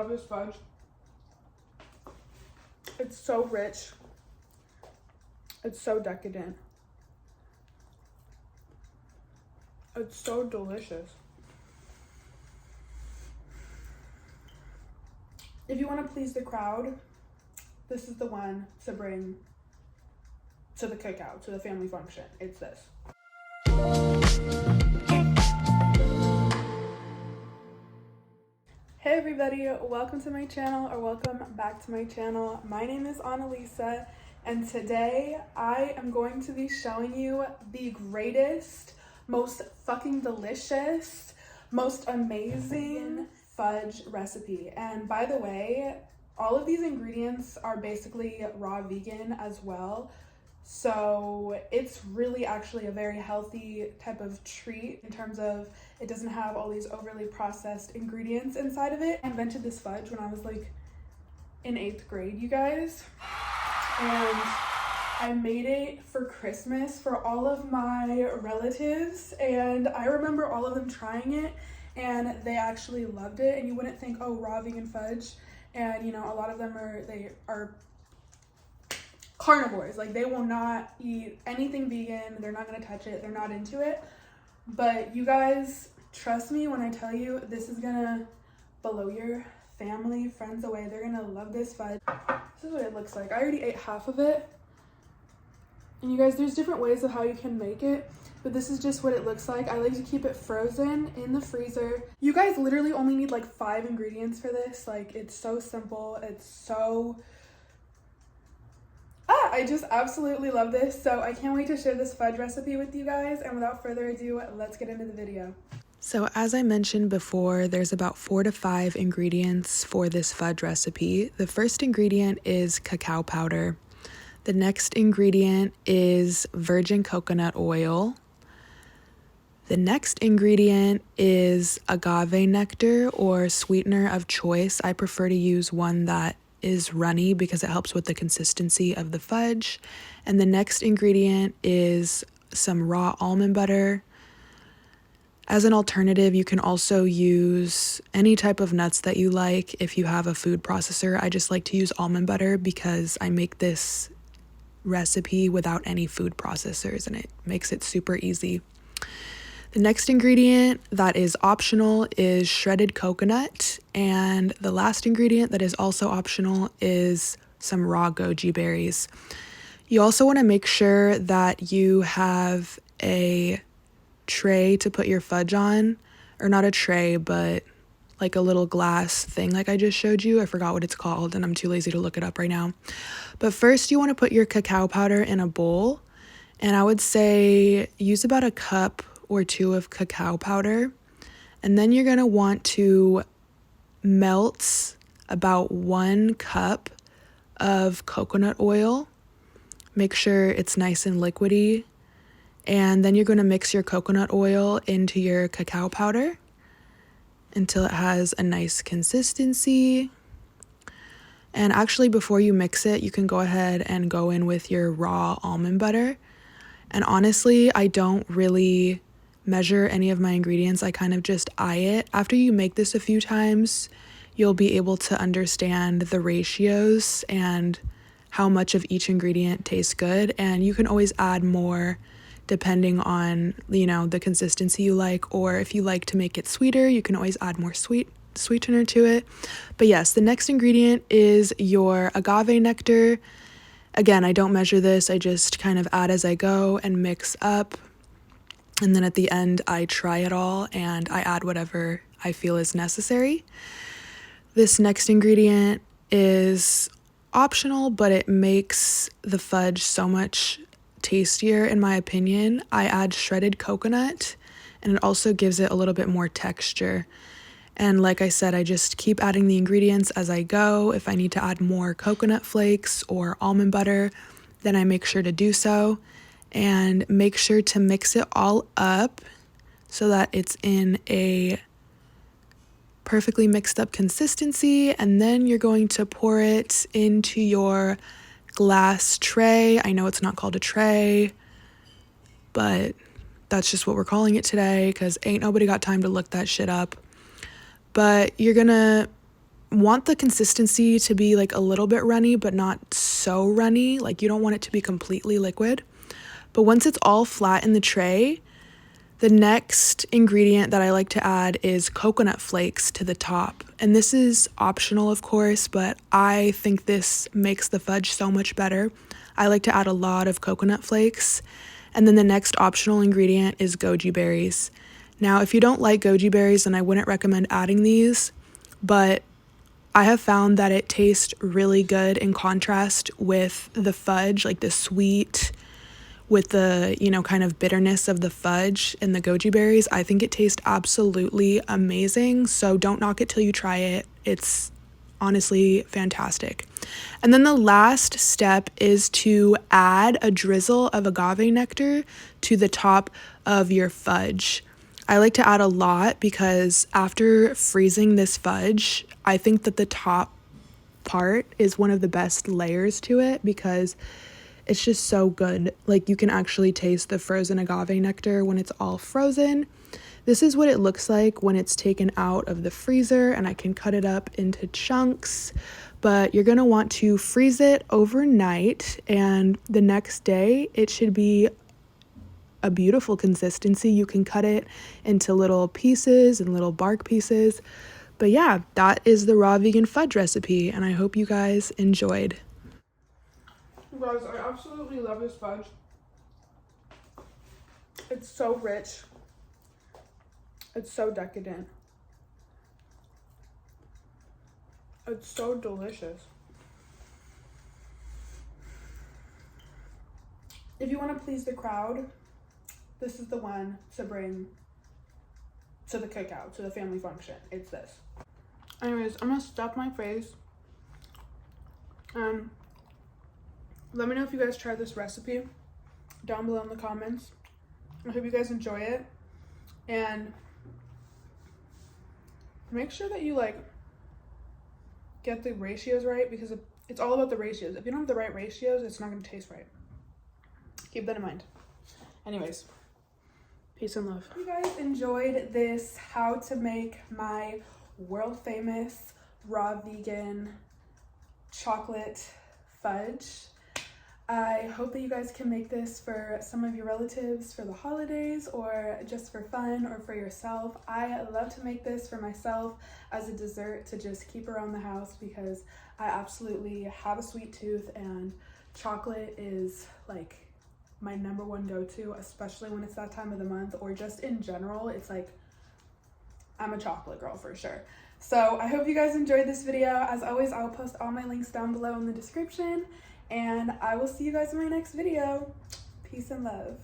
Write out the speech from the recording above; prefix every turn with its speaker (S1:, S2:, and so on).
S1: love this fudge. It's so rich. It's so decadent. It's so delicious. If you want to please the crowd, this is the one to bring to the cookout, to the family function. It's this. Hey everybody, welcome to my channel, or welcome back to my channel. My name is Annalisa, and today I am going to be showing you the greatest, most fucking delicious, most amazing fudge recipe. And by the way, all of these ingredients are basically raw vegan as well. So it's really actually a very healthy type of treat in terms of it doesn't have all these overly processed ingredients inside of it. I invented this fudge when I was like in 8th grade, you guys. And I made it for Christmas for all of my relatives. And I remember all of them trying it and they actually loved it. And you wouldn't think, oh, raw vegan fudge. And you know, a lot of them are carnivores. Like, they will not eat anything vegan. They're not gonna touch it. They're not into it. But you guys, trust me when I tell you, this is gonna blow your family, friends away. They're gonna love this fudge. This is what it looks like. I already ate half of it. And you guys, there's different ways of how you can make it, but this is just what it looks like. I like to keep it frozen in the freezer. You guys literally only need like 5 ingredients for this. Like, it's so simple. It's so... I just absolutely love this. So I can't wait to share this fudge recipe with you guys. And without further ado, let's get into the video.
S2: So as I mentioned before, there's about 4 to 5 ingredients for this fudge recipe. The first ingredient is cacao powder. The next ingredient is virgin coconut oil. The next ingredient is agave nectar or sweetener of choice. I prefer to use one that is runny because it helps with the consistency of the fudge. And the next ingredient is some raw almond butter. As an alternative, you can also use any type of nuts that you like if you have a food processor. I just like to use almond butter because I make this recipe without any food processors and it makes it super easy. The next ingredient that is optional is shredded coconut, and the last ingredient that is also optional is some raw goji berries. You also want to make sure that you have a tray to put your fudge on, or not a tray, but like a little glass thing like I just showed you. I forgot what it's called and I'm too lazy to look it up right now. But first you want to put your cacao powder in a bowl, and I would say use about a cup or 2 of cacao powder. And then you're gonna want to melt about 1 cup of coconut oil. Make sure it's nice and liquidy. And then you're gonna mix your coconut oil into your cacao powder until it has a nice consistency. And actually, before you mix it, you can go ahead and go in with your raw almond butter. And honestly, I don't really measure any of my ingredients. I kind of just eye it. After you make this a few times, you'll be able to understand the ratios and how much of each ingredient tastes good. And you can always add more depending on, you know, the consistency you like, or if you like to make it sweeter, you can always add more sweetener to it. But yes, the next ingredient is your agave nectar. Again, I don't measure this. I just kind of add as I go and mix up. And then at the end, I try it all and I add whatever I feel is necessary. This next ingredient is optional, but it makes the fudge so much tastier in my opinion. I add shredded coconut and it also gives it a little bit more texture. And like I said, I just keep adding the ingredients as I go. If I need to add more coconut flakes or almond butter, then I make sure to do so. And make sure to mix it all up so that it's in a perfectly mixed up consistency. And then you're going to pour it into your glass tray. I know it's not called a tray, but that's just what we're calling it today because ain't nobody got time to look that shit up. But you're gonna want the consistency to be like a little bit runny, but not so runny. Like you don't want it to be completely liquid. But once it's all flat in the tray, the next ingredient that I like to add is coconut flakes to the top. And this is optional, of course, but I think this makes the fudge so much better. I like to add a lot of coconut flakes. And then the next optional ingredient is goji berries. Now, if you don't like goji berries, then I wouldn't recommend adding these, but I have found that it tastes really good in contrast with the fudge, like the sweet with the, kind of bitterness of the fudge and the goji berries. I think it tastes absolutely amazing. So don't knock it till you try it. It's honestly fantastic. And then the last step is to add a drizzle of agave nectar to the top of your fudge. I like to add a lot because after freezing this fudge, I think that the top part is one of the best layers to it because it's just so good. Like you can actually taste the frozen agave nectar when it's all frozen. This is what it looks like when it's taken out of the freezer, and I can cut it up into chunks, but you're gonna want to freeze it overnight, and the next day it should be a beautiful consistency. You can cut it into little pieces and little bark pieces. But yeah, that is the raw vegan fudge recipe, and I hope you guys enjoyed.
S1: Guys, I absolutely love this fudge. It's so rich. It's so decadent. It's so delicious. If you want to please the crowd, this is the one to bring to the cookout, to the family function. It's this. Anyways, I'm gonna stuff my face. Let me know if you guys try this recipe down below in the comments. I hope you guys enjoy it. And make sure that you get the ratios right, because it's all about the ratios. If you don't have the right ratios, it's not gonna taste right. Keep that in mind. Anyways, peace and love. If you guys enjoyed this how to make my world famous raw vegan chocolate fudge, I hope that you guys can make this for some of your relatives for the holidays, or just for fun, or for yourself. I love to make this for myself as a dessert to just keep around the house, because I absolutely have a sweet tooth and chocolate is like my number one go-to, especially when it's that time of the month, or just in general. It's like I'm a chocolate girl for sure. So I hope you guys enjoyed this video. As always, I'll post all my links down below in the description, and I will see you guys in my next video. Peace and love.